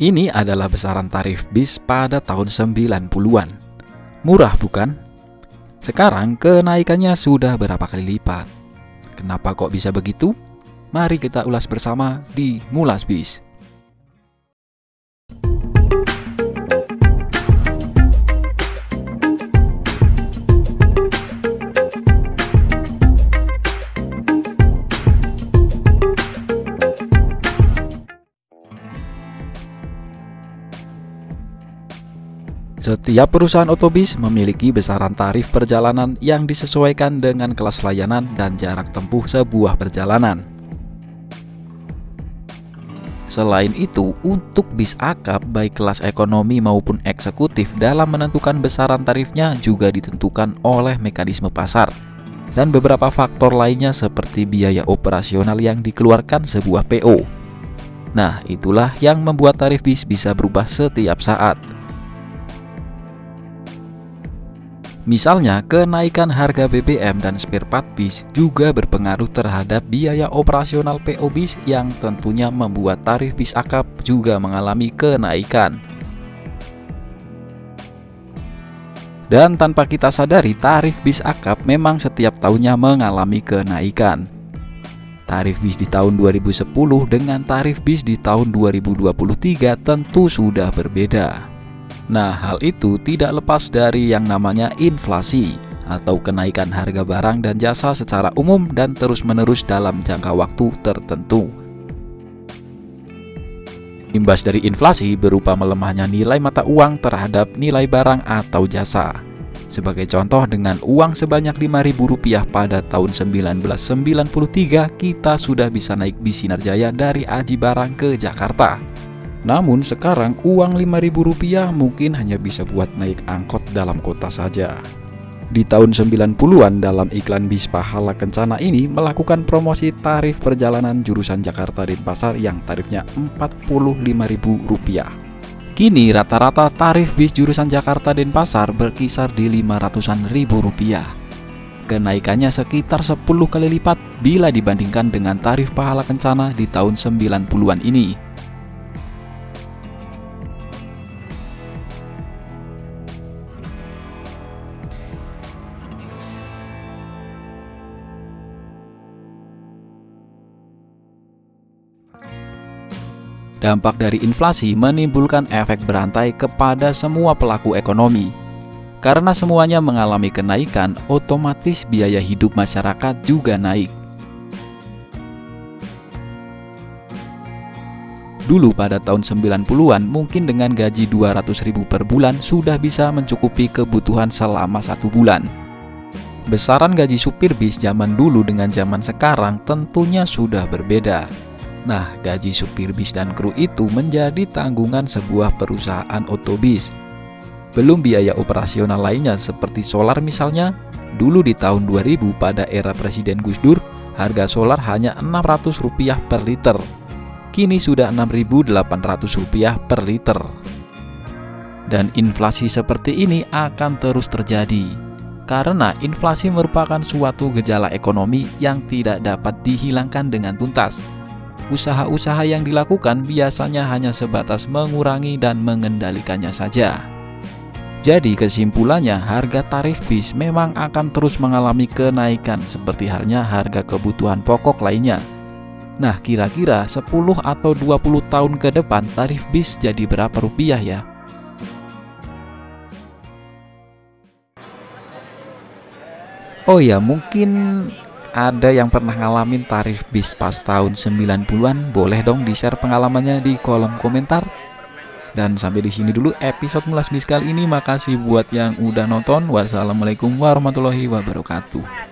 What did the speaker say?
Ini adalah besaran tarif bis pada tahun 90-an. Murah bukan? Sekarang kenaikannya sudah berapa kali lipat. Kenapa kok bisa begitu? Mari kita ulas bersama di Ngulas Bis. Setiap perusahaan otobus memiliki besaran tarif perjalanan yang disesuaikan dengan kelas layanan dan jarak tempuh sebuah perjalanan. Selain itu, untuk bis akap baik kelas ekonomi maupun eksekutif dalam menentukan besaran tarifnya juga ditentukan oleh mekanisme pasar dan beberapa faktor lainnya seperti biaya operasional yang dikeluarkan sebuah PO. Nah, itulah yang membuat tarif bis bisa berubah setiap saat. Misalnya, kenaikan harga BBM dan spare part bis juga berpengaruh terhadap biaya operasional PO bis yang tentunya membuat tarif bis akap juga mengalami kenaikan. Dan tanpa kita sadari, tarif bis akap memang setiap tahunnya mengalami kenaikan. Tarif bis di tahun 2010 dengan tarif bis di tahun 2023 tentu sudah berbeda. Nah, hal itu tidak lepas dari yang namanya inflasi atau kenaikan harga barang dan jasa secara umum dan terus-menerus dalam jangka waktu tertentu. Imbas dari inflasi berupa melemahnya nilai mata uang terhadap nilai barang atau jasa. Sebagai contoh, dengan uang sebanyak Rp5.000 pada tahun 1993, kita sudah bisa naik bis Sinarjaya dari Aji Barang ke Jakarta. Namun sekarang uang Rp5.000 mungkin hanya bisa buat naik angkot dalam kota saja. Di tahun 90-an dalam iklan bis Pahala Kencana ini melakukan promosi tarif perjalanan jurusan Jakarta Denpasar yang tarifnya Rp45.000. Kini rata-rata tarif bis jurusan Jakarta Denpasar berkisar di Rp500.000. Kenaikannya sekitar 10 kali lipat bila dibandingkan dengan tarif Pahala Kencana di tahun 90-an ini. Dampak dari inflasi menimbulkan efek berantai kepada semua pelaku ekonomi. Karena semuanya mengalami kenaikan, otomatis biaya hidup masyarakat juga naik. Dulu pada tahun 90-an mungkin dengan gaji Rp200.000 per bulan sudah bisa mencukupi kebutuhan selama 1 bulan. Besaran gaji supir bis zaman dulu dengan zaman sekarang tentunya sudah berbeda. Nah, gaji supir bis dan kru itu menjadi tanggungan sebuah perusahaan otobus. Belum biaya operasional lainnya seperti solar misalnya. Dulu di tahun 2000 pada era Presiden Gus Dur, harga solar hanya Rp600 per liter. Kini sudah Rp6.800 per liter. Dan inflasi seperti ini akan terus terjadi. Karena inflasi merupakan suatu gejala ekonomi yang tidak dapat dihilangkan dengan tuntas. Usaha-usaha yang dilakukan biasanya hanya sebatas mengurangi dan mengendalikannya saja. Jadi kesimpulannya, harga tarif bis memang akan terus mengalami kenaikan seperti halnya harga kebutuhan pokok lainnya. Nah, kira-kira 10 atau 20 tahun ke depan tarif bis jadi berapa rupiah ya? Oh ya, mungkin ada yang pernah ngalamin tarif bis pas tahun 90-an, boleh dong di-share pengalamannya di kolom komentar. Dan sampai di sini dulu episode Ngulas Bis kali ini. Makasih buat yang udah nonton. Wassalamualaikum warahmatullahi wabarakatuh.